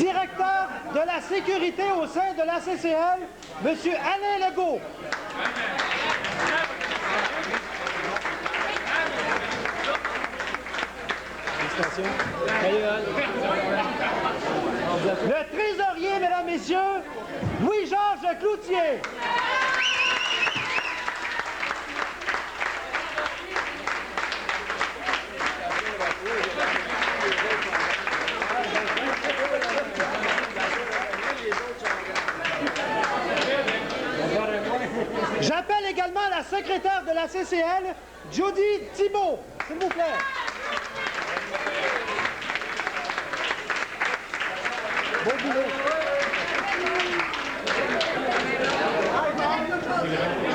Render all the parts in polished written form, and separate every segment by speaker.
Speaker 1: Directeur de la sécurité au sein de la CCL, M. Alain Legault. Le trésorier, mesdames, messieurs, Louis-Georges Cloutier. J'appelle également la secrétaire de la CCL, Judy Thibault, s'il vous plaît. Bon boulot.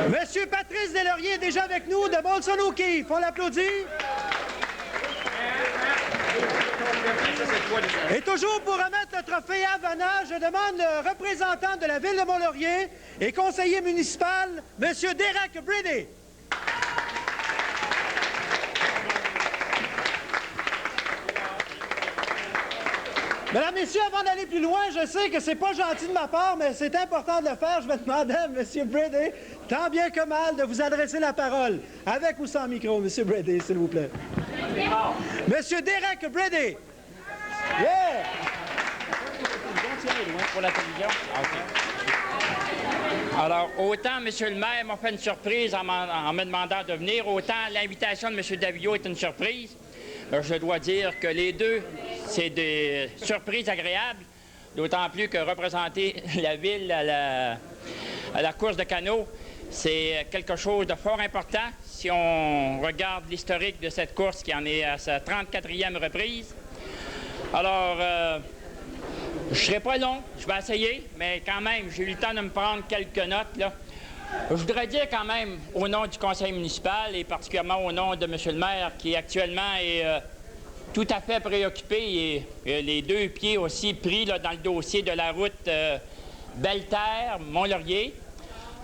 Speaker 1: Monsieur Patrice Deslauriers est déjà avec nous de Molson O'Keeffe. On l'applaudit. Et toujours pour remettre le trophée Havana, je demande le représentant de la ville de Mont-Laurier et conseiller municipal, M. Derek Brady. Mesdames, Messieurs, avant d'aller plus loin, je sais que c'est pas gentil de ma part, mais c'est important de le faire. Je vais demander à M. Brady, tant bien que mal, de vous adresser la parole. Avec ou sans micro, M. Brady, s'il vous plaît. M. Derek Brady. Yeah!
Speaker 2: Pour la télévision. Alors, autant M. le maire m'a fait une surprise en me demandant de venir, autant l'invitation de M. Daviau est une surprise. Je dois dire que les deux, c'est des surprises agréables, d'autant plus que représenter la ville à la course de canot, c'est quelque chose de fort important si on regarde l'historique de cette course qui en est à sa 34e reprise. Alors, je ne serai pas long, je vais essayer, mais quand même, j'ai eu le temps de me prendre quelques notes, là. Je voudrais dire quand même, au nom du conseil municipal et particulièrement au nom de M. le maire, qui actuellement est tout à fait préoccupé et les deux pieds aussi pris là, dans le dossier de la route Belle-Terre-Mont-Laurier.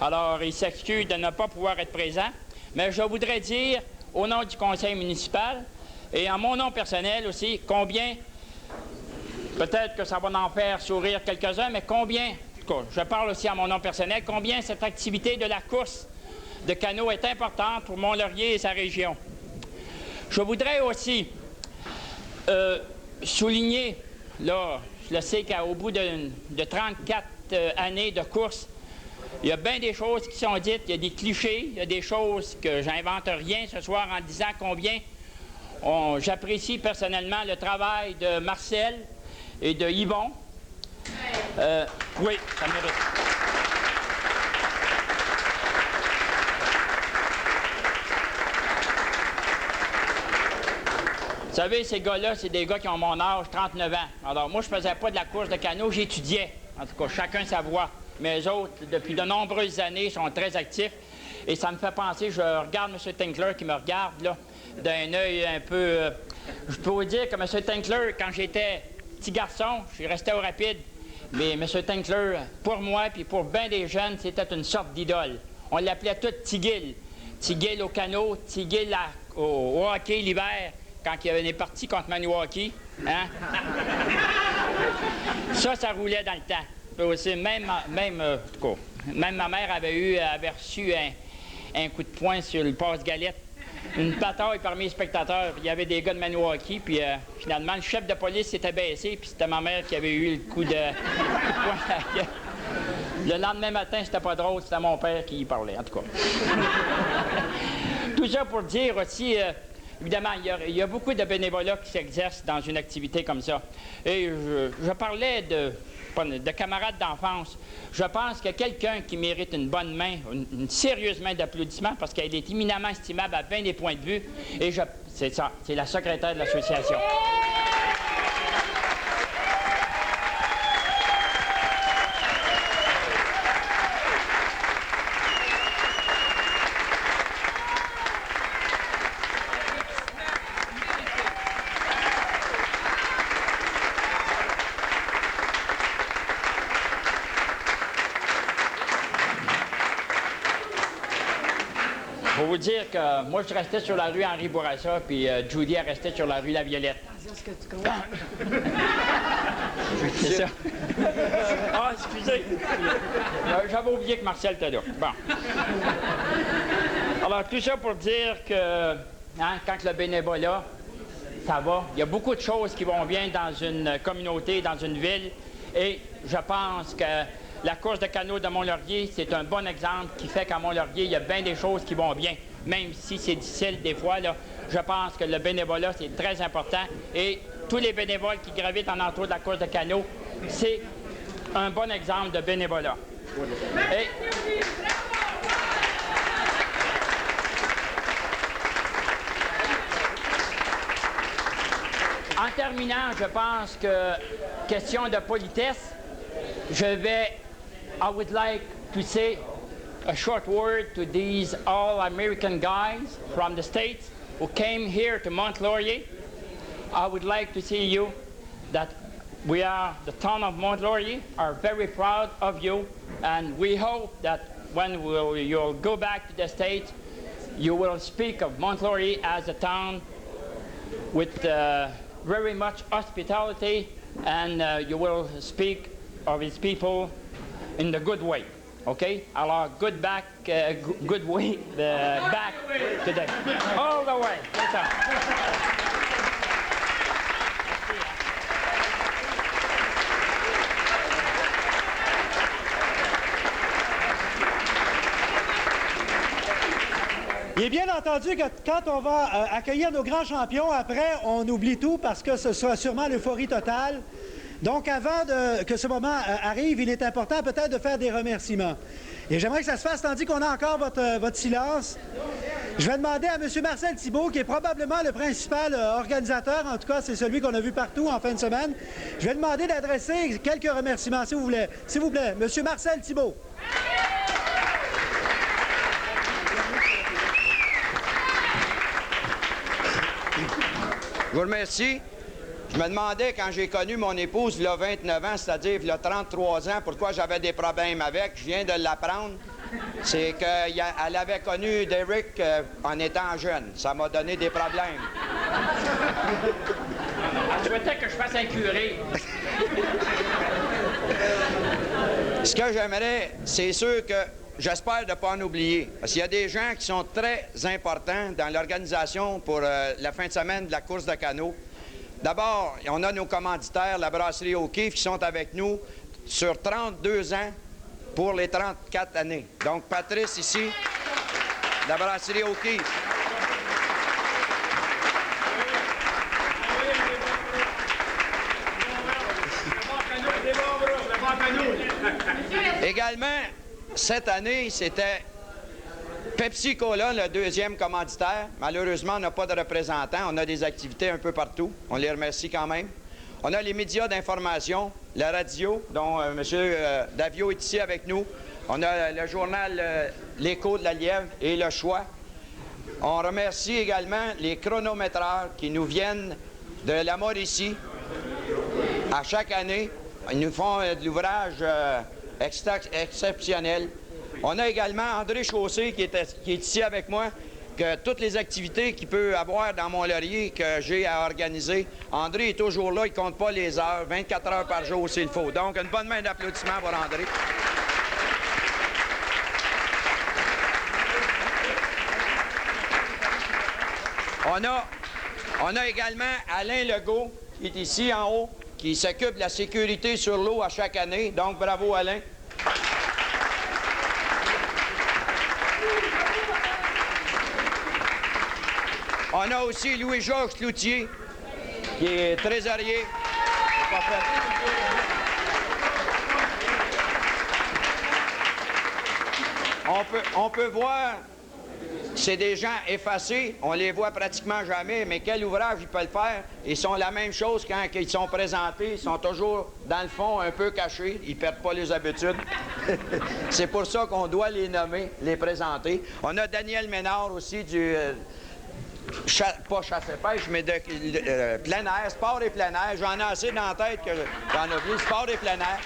Speaker 2: Alors, il s'excuse de ne pas pouvoir être présent, mais je voudrais dire, au nom du conseil municipal et en mon nom personnel aussi, combien, peut-être que ça va en faire sourire quelques-uns, mais combien, en tout cas, je parle aussi à mon nom personnel, combien cette activité de la course de canot est importante pour Mont-Laurier et sa région. Je voudrais aussi souligner, là, je le sais qu'au bout de 34 années de course, il y a bien des choses qui sont dites, il y a des clichés, il y a des choses que j'invente rien ce soir en disant combien j'apprécie personnellement le travail de Marcel et de Yvon. Oui, ça mérite. Vous savez, ces gars-là, c'est des gars qui ont mon âge, 39 ans. Alors, moi, je faisais pas de la course de canot, j'étudiais. En tout cas, chacun sa voie. Mais eux autres, depuis de nombreuses années, sont très actifs. Et ça me fait penser, je regarde M. Tinkler qui me regarde, là, d'un œil un peu... je peux vous dire que M. Tinkler, quand j'étais petit garçon, je restais au rapide. Mais M. Tinkler, pour moi, puis pour bien des jeunes, c'était une sorte d'idole. On l'appelait tout Tigil. Tigil au canot, Tigil au hockey l'hiver, quand il avait des parties contre Maniwaki. Hein? Ça roulait dans le temps. Aussi, même ma mère avait reçu un coup de poing sur le passe-galette. Une bataille parmi les spectateurs. Il y avait des gars de Maniwaki, puis finalement, le chef de police s'était baissé, puis c'était ma mère qui avait eu le coup de poing. Le lendemain matin, c'était pas drôle, c'était mon père qui y parlait, en tout cas. Tout ça pour dire aussi... évidemment, il y a beaucoup de bénévolat qui s'exercent dans une activité comme ça. Et je parlais de camarades d'enfance. Je pense que quelqu'un qui mérite une bonne main, une sérieuse main d'applaudissement, parce qu'elle est éminemment estimable à bien des points de vue, et c'est ça, c'est la secrétaire de l'association. Pour vous dire que moi, je restais sur la rue Henri Bourassa, puis Judy, elle restait sur la rue La Violette. C'est ça. Ah, excusez. J'avais oublié que Marcel était là. Bon. Alors, tout ça pour dire que quand le bénévolat, ça va. Il y a beaucoup de choses qui vont bien dans une communauté, dans une ville. Et je pense que la course de canot de Mont-Laurier, c'est un bon exemple qui fait qu'à Mont-Laurier, il y a bien des choses qui vont bien. Même si c'est difficile des fois, là, je pense que le bénévolat, c'est très important. Et tous les bénévoles qui gravitent en entour de la course de canot, c'est un bon exemple de bénévolat. Et en terminant, je pense que, question de politesse, I would like to say a short word to these all-American guys from the States who came here to Mont-Laurier. I would like to see you that we are, the town of Mont-Laurier, are very proud of you, and we hope that when you'll go back to the States, you will speak of Mont-Laurier as a town with very much hospitality, and you will speak of its people in the good way. Okay? Alors, good way, back today. All the way. C'est ça.
Speaker 1: Il est bien entendu que quand on va accueillir nos grands champions, après, on oublie tout parce que ce sera sûrement l'euphorie totale. Donc, avant que ce moment arrive, il est important peut-être de faire des remerciements. Et j'aimerais que ça se fasse tandis qu'on a encore votre silence. Je vais demander à M. Marcel Thibault, qui est probablement le principal organisateur, en tout cas, c'est celui qu'on a vu partout en fin de semaine. Je vais demander d'adresser quelques remerciements, si vous voulez. S'il vous plaît, M. Marcel Thibault.
Speaker 3: Je vous remercie. Je me demandais, quand j'ai connu mon épouse, il y a 29 ans, c'est-à-dire il y a 33 ans, pourquoi j'avais des problèmes avec. Je viens de l'apprendre. C'est qu'elle avait connu Derek en étant jeune. Ça m'a donné des problèmes.
Speaker 2: Elle souhaitait que je fasse un curé.
Speaker 3: Ce que j'aimerais, c'est sûr que j'espère de ne pas en oublier. Parce qu'il y a des gens qui sont très importants dans l'organisation pour la fin de semaine de la course de canot. D'abord, on a nos commanditaires, la brasserie O'Keeffe, qui sont avec nous sur 32 ans pour les 34 années. Donc, Patrice ici, la brasserie O'Keeffe. Également, cette année, c'était Pepsi Cola, le deuxième commanditaire. Malheureusement, on n'a pas de représentant. On a des activités un peu partout. On les remercie quand même. On a les médias d'information, la radio, dont M. Davio est ici avec nous. On a le journal L'Écho de la Lièvre et Le Choix. On remercie également les chronométreurs qui nous viennent de la Mauricie. À chaque année, ils nous font de l'ouvrage exceptionnel. On a également André Chaussé qui est ici avec moi, que toutes les activités qu'il peut avoir dans Mont-Laurier que j'ai à organiser. André est toujours là, il ne compte pas les heures, 24 heures par jour s'il faut. Donc, une bonne main d'applaudissement pour André. On a également Alain Legault, qui est ici en haut, qui s'occupe de la sécurité sur l'eau à chaque année. Donc, bravo Alain. On a aussi Louis-Georges Cloutier, qui est trésorier. On peut voir, c'est des gens effacés, on les voit pratiquement jamais, mais quel ouvrage ils peuvent faire? Ils sont la même chose quand ils sont présentés, ils sont toujours dans le fond un peu cachés, ils perdent pas les habitudes. C'est pour ça qu'on doit les nommer, les présenter. On a Daniel Ménard aussi du... pas chasse-pêche, mais de plein air, sport et plein air. J'en ai assez dans la tête que j'en ai oublié. Sport et plein air,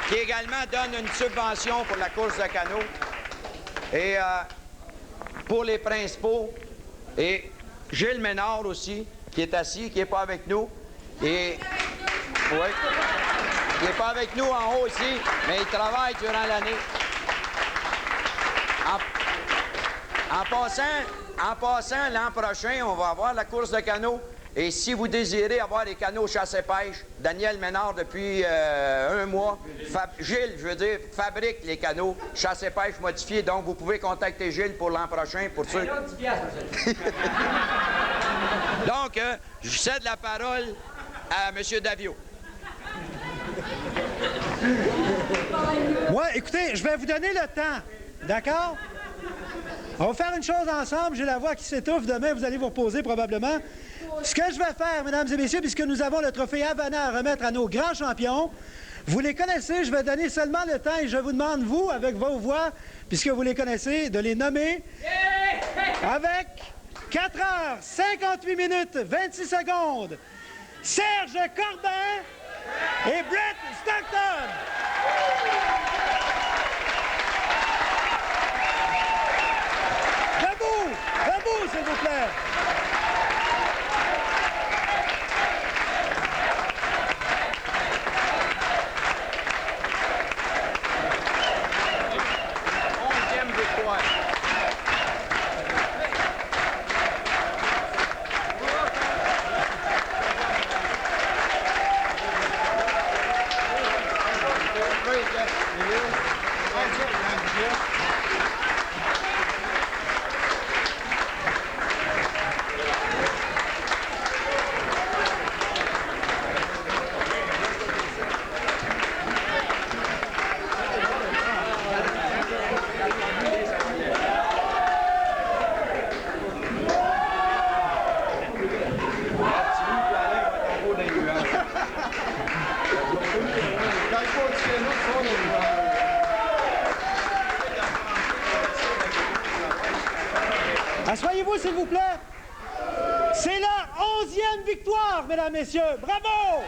Speaker 3: qui également donne une subvention pour la course de canot. Et pour les principaux, et Gilles Ménard aussi, qui est assis, qui n'est pas avec nous. Et Oui. Il n'est pas avec nous en haut ici, mais il travaille durant l'année. En passant, l'an prochain, on va avoir la course de canot. Et si vous désirez avoir des canots chasse et pêche, Daniel Ménard, depuis un mois, Gilles, je veux dire, fabrique les canots chasse et pêche modifiés. Donc, vous pouvez contacter Gilles pour l'an prochain. Pour ceux... Donc, je cède la parole à M. Davio.
Speaker 1: Moi, écoutez, je vais vous donner le temps. D'accord? On va faire une chose ensemble. J'ai la voix qui s'étouffe. Demain, vous allez vous reposer probablement. Ce que je vais faire, mesdames et messieurs, puisque nous avons le trophée Havana à remettre à nos grands champions, vous les connaissez, je vais donner seulement le temps et je vous demande, vous, avec vos voix, puisque vous les connaissez, de les nommer avec 4 heures, 58 minutes, 26 secondes. Serge Corbin et Brett Stockton. Debout, s'il vous plaît. Asseyez-vous, s'il vous plaît. C'est la 11e victoire, mesdames, messieurs. Bravo!